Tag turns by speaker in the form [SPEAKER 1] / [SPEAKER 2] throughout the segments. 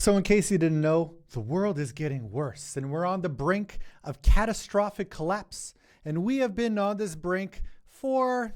[SPEAKER 1] So in case you didn't know, the world is getting worse and we're on the brink of catastrophic collapse. And we have been on this brink for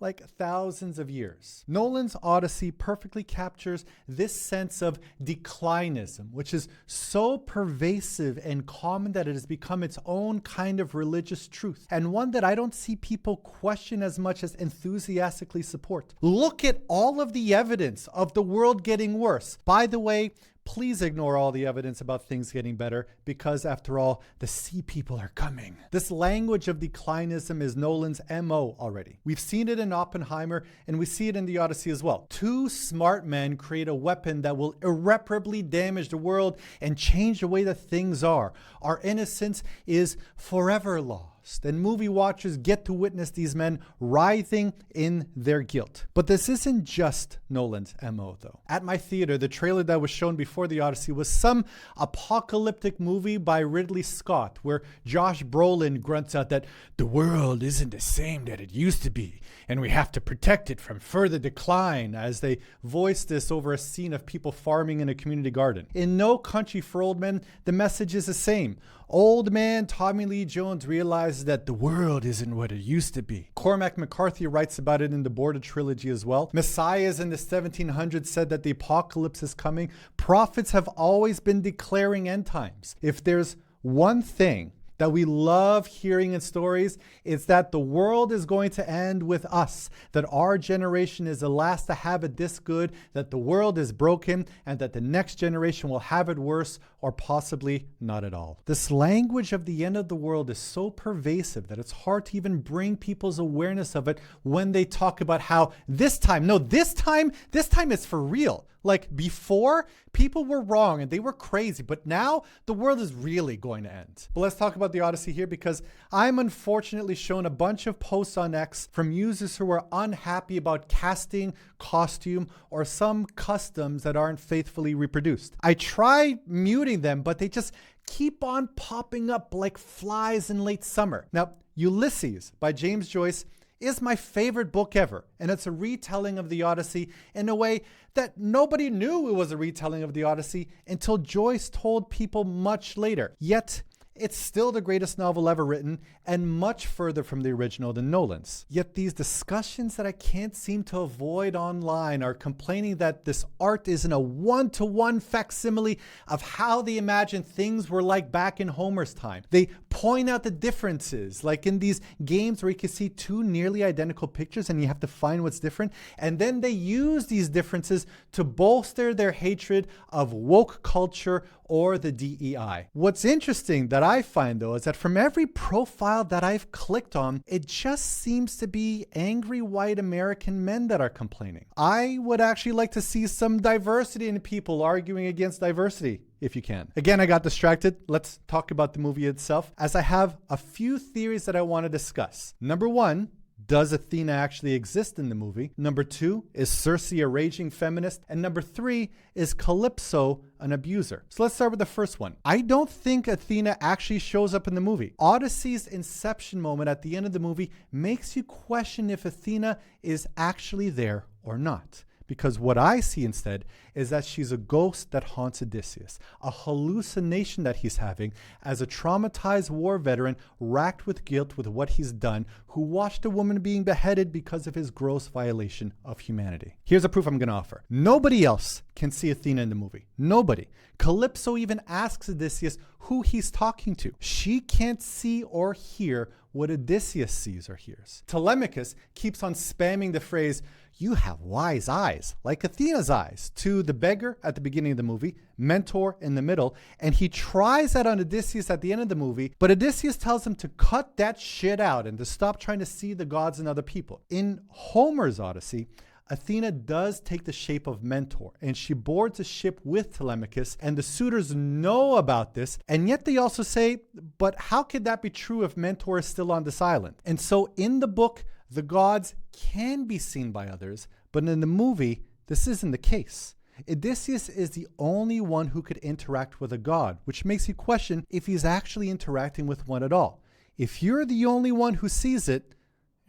[SPEAKER 1] like thousands of years. Nolan's Odyssey perfectly captures this sense of declinism, which is so pervasive and common that it has become its own kind of religious truth, and one that I don't see people question as much as enthusiastically support. Look at all of the evidence of the world getting worse. By the way, please ignore all the evidence about things getting better because, after all, the sea people are coming. This language of declinism is Nolan's MO already. We've seen it in Oppenheimer and we see it in the Odyssey as well. Two smart men create a weapon that will irreparably damage the world and change the way that things are. Our innocence is forever lost. And movie watchers get to witness these men writhing in their guilt. But this isn't just Nolan's MO, though. At my theater, the trailer that was shown before the Odyssey was some apocalyptic movie by Ridley Scott, where Josh Brolin grunts out that the world isn't the same that it used to be, and we have to protect it from further decline, as they voice this over a scene of people farming in a community garden. In No Country for Old Men, the message is the same. Old man Tommy Lee Jones realizes that the world isn't what it used to be. Cormac McCarthy writes about it in the Border trilogy as well. Messiahs in the 1700s said that the apocalypse is coming. Prophets have always been declaring end times. If there's one thing that we love hearing in stories, it's that the world is going to end with us, that our generation is the last to have it this good, that the world is broken, and that the next generation will have it worse or possibly not at all. This language of the end of the world is so pervasive that it's hard to even bring people's awareness of it when they talk about how this time is for real. Like before, people were wrong and they were crazy, but now the world is really going to end. But let's talk about the Odyssey here, because I'm unfortunately shown a bunch of posts on X from users who are unhappy about casting, costume, or some customs that aren't faithfully reproduced. I try muting them, but they just keep on popping up like flies in late summer. Now, Ulysses by James Joyce is my favorite book ever, and it's a retelling of the Odyssey in a way that nobody knew it was a retelling of the Odyssey until Joyce told people much later. Yet, it's still the greatest novel ever written and much further from the original than Nolan's. Yet these discussions that I can't seem to avoid online are complaining that this art isn't a one-to-one facsimile of how they imagine things were like back in Homer's time. They point out the differences, like in these games where you can see two nearly identical pictures and you have to find what's different. And then they use these differences to bolster their hatred of woke culture or the DEI. What's interesting that I find, though, is that from every profile that I've clicked on, it just seems to be angry white American men that are complaining. I would actually like to see some diversity in people arguing against diversity, if you can. Again, I got distracted. Let's talk about the movie itself, as I have a few theories that I want to discuss. Number one, does Athena actually exist in the movie? Number two, is Circe a raging feminist? And number three, is Calypso an abuser? So let's start with the first one. I don't think Athena actually shows up in the movie. Odyssey's inception moment at the end of the movie makes you question if Athena is actually there or not. Because what I see instead is that she's a ghost that haunts Odysseus, a hallucination that he's having as a traumatized war veteran racked with guilt with what he's done, who watched a woman being beheaded because of his gross violation of humanity. Here's a proof I'm going to offer. Nobody else can see Athena in the movie. Nobody. Calypso even asks Odysseus who he's talking to. She can't see or hear what Odysseus sees or hears. Telemachus keeps on spamming the phrase, "You have wise eyes," like Athena's eyes, to the beggar at the beginning of the movie, Mentor in the middle, and he tries that on Odysseus at the end of the movie, but Odysseus tells him to cut that shit out and to stop trying to see the gods in other people. In Homer's Odyssey, Athena does take the shape of Mentor, and she boards a ship with Telemachus, and the suitors know about this, and yet they also say, but how could that be true if Mentor is still on this island? And so in the book, the gods can be seen by others, but in the movie, this isn't the case. Odysseus is the only one who could interact with a god, which makes you question if he's actually interacting with one at all. If you're the only one who sees it,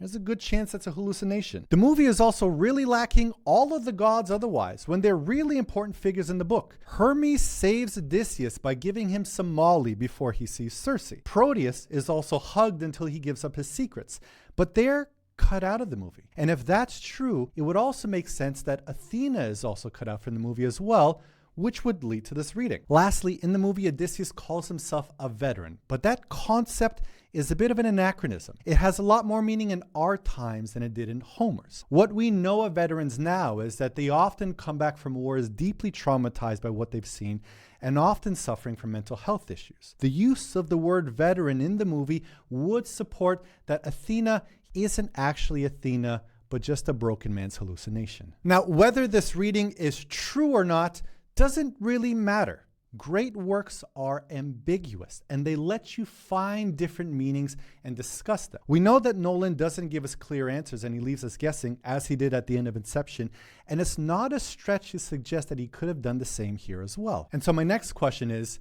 [SPEAKER 1] there's a good chance that's a hallucination. The movie is also really lacking all of the gods otherwise, when they're really important figures in the book. Hermes saves Odysseus by giving him some Molly before he sees Circe. Proteus is also hugged until he gives up his secrets, but they're cut out of the movie. And if that's true, it would also make sense that Athena is also cut out from the movie as well, which would lead to this reading. Lastly, in the movie, Odysseus calls himself a veteran, but that concept is a bit of an anachronism. It has a lot more meaning in our times than it did in Homer's. What we know of veterans now is that they often come back from wars deeply traumatized by what they've seen and often suffering from mental health issues. The use of the word veteran in the movie would support that Athena isn't actually Athena, but just a broken man's hallucination. Now, whether this reading is true or not doesn't really matter. Great works are ambiguous, and they let you find different meanings and discuss them. We know that Nolan doesn't give us clear answers, and he leaves us guessing, as he did at the end of Inception, and it's not a stretch to suggest that he could have done the same here as well. And so my next question is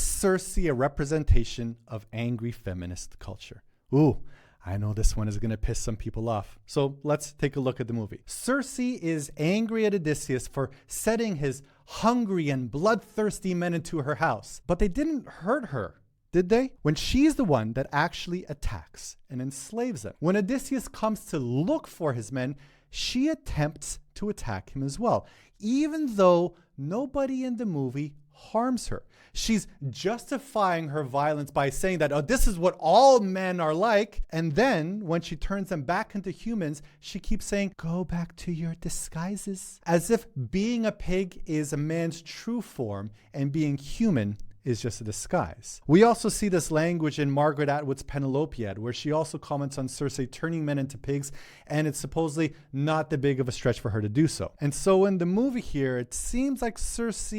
[SPEAKER 1] Circe a representation of angry feminist culture? Ooh, I know this one is going to piss some people off. So let's take a look at the movie. Circe is angry at Odysseus for setting his hungry and bloodthirsty men into her house. But they didn't hurt her, did they? When she's the one that actually attacks and enslaves them. When Odysseus comes to look for his men, she attempts to attack him as well, even though nobody in the movie harms her. She's justifying her violence by saying that, oh, this is what all men are like. And then when she turns them back into humans, she keeps saying, go back to your disguises. As if being a pig is a man's true form and being human is just a disguise. We also see this language in Margaret Atwood's Penelopiad, where she also comments on Circe turning men into pigs, and it's supposedly not that big of a stretch for her to do so. And so in the movie here, it seems like Circe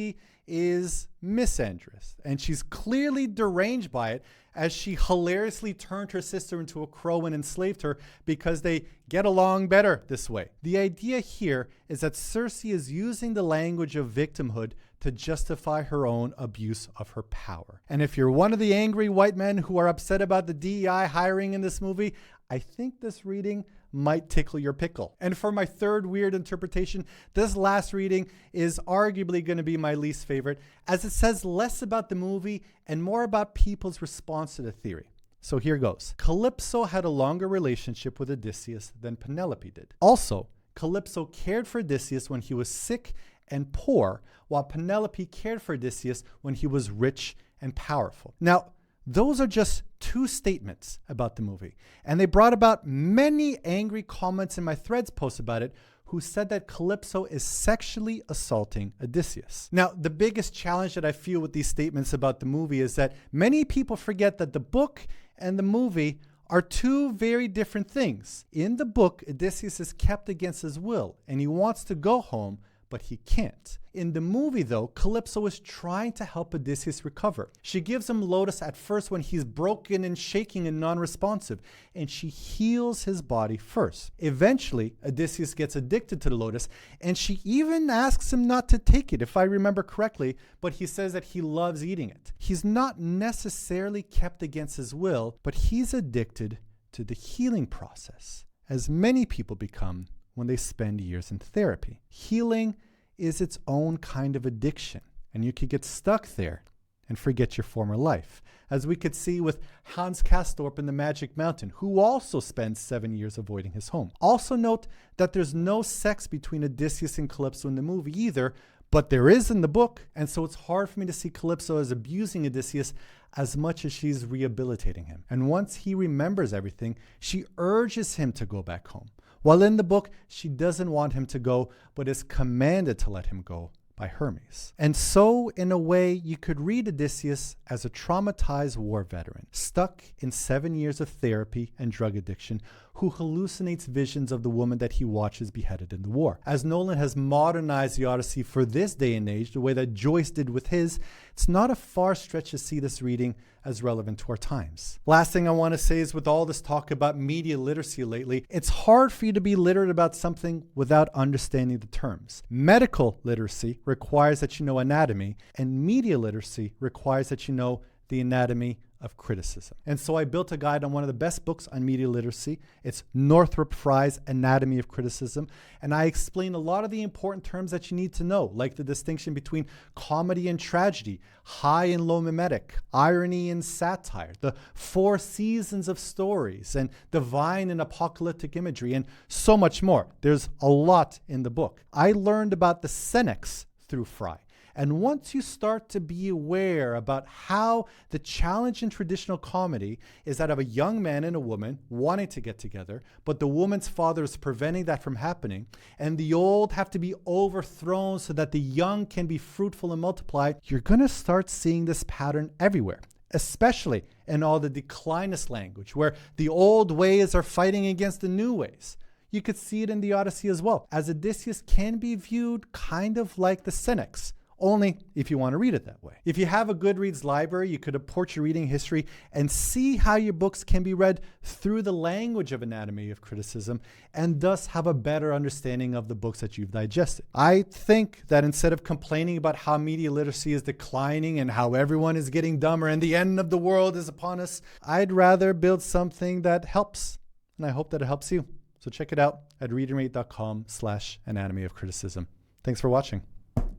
[SPEAKER 1] is misandrous, and she's clearly deranged by it, as she hilariously turned her sister into a crow and enslaved her because they get along better this way. The idea here is that Circe is using the language of victimhood to justify her own abuse of her power. And if you're one of the angry white men who are upset about the DEI hiring in this movie, I think this reading might tickle your pickle. And for my third weird interpretation, this last reading is arguably going to be my least favorite, as it says less about the movie and more about people's response to the theory. So here goes. Calypso had a longer relationship with Odysseus than Penelope did. Also, Calypso cared for Odysseus when he was sick and poor, while Penelope cared for Odysseus when he was rich and powerful. Now, those are just two statements about the movie, and they brought about many angry comments in my Threads post about it, who said that Calypso is sexually assaulting Odysseus. Now, the biggest challenge that I feel with these statements about the movie is that many people forget that the book and the movie are two very different things. In the book, Odysseus is kept against his will, and he wants to go home, but he can't. In the movie, though, Calypso is trying to help Odysseus recover. She gives him Lotus at first when he's broken and shaking and non-responsive, and she heals his body first. Eventually, Odysseus gets addicted to the Lotus, and she even asks him not to take it, if I remember correctly, but he says that he loves eating it. He's not necessarily kept against his will, but he's addicted to the healing process, as many people become when they spend years in therapy. Healing is its own kind of addiction, and you could get stuck there and forget your former life, as we could see with Hans Castorp in The Magic Mountain, who also spends 7 years avoiding his home. Also note that there's no sex between Odysseus and Calypso in the movie either, but there is in the book, and so it's hard for me to see Calypso as abusing Odysseus as much as she's rehabilitating him. And once he remembers everything, she urges him to go back home. While in the book, she doesn't want him to go, but is commanded to let him go by Hermes. And so, in a way, you could read Odysseus as a traumatized war veteran, stuck in 7 years of therapy and drug addiction, who hallucinates visions of the woman that he watches beheaded in the war. As Nolan has modernized the Odyssey for this day and age, the way that Joyce did with his, it's not a far stretch to see this reading as relevant to our times. Last thing I want to say is, with all this talk about media literacy lately, it's hard for you to be literate about something without understanding the terms. Medical literacy requires that you know anatomy, and media literacy requires that you know the anatomy of criticism. And so I built a guide on one of the best books on media literacy. It's Northrop Frye's Anatomy of Criticism. And I explain a lot of the important terms that you need to know, like the distinction between comedy and tragedy, high and low mimetic, irony and satire, the 4 seasons of stories, and divine and apocalyptic imagery, and so much more. There's a lot in the book. I learned about the Senex through Frye. And once you start to be aware about how the challenge in traditional comedy is that of a young man and a woman wanting to get together, but the woman's father is preventing that from happening, and the old have to be overthrown so that the young can be fruitful and multiply, you're going to start seeing this pattern everywhere, especially in all the declinist language, where the old ways are fighting against the new ways. You could see it in the Odyssey as well, as Odysseus can be viewed kind of like the Senex, only if you want to read it that way. If you have a Goodreads library, you could import your reading history and see how your books can be read through the language of anatomy of criticism, and thus have a better understanding of the books that you've digested. I think that instead of complaining about how media literacy is declining and how everyone is getting dumber and the end of the world is upon us, I'd rather build something that helps, and I hope that it helps you. So check it out at readermate.com/anatomy of criticism. Thanks for watching.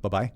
[SPEAKER 1] Bye-bye.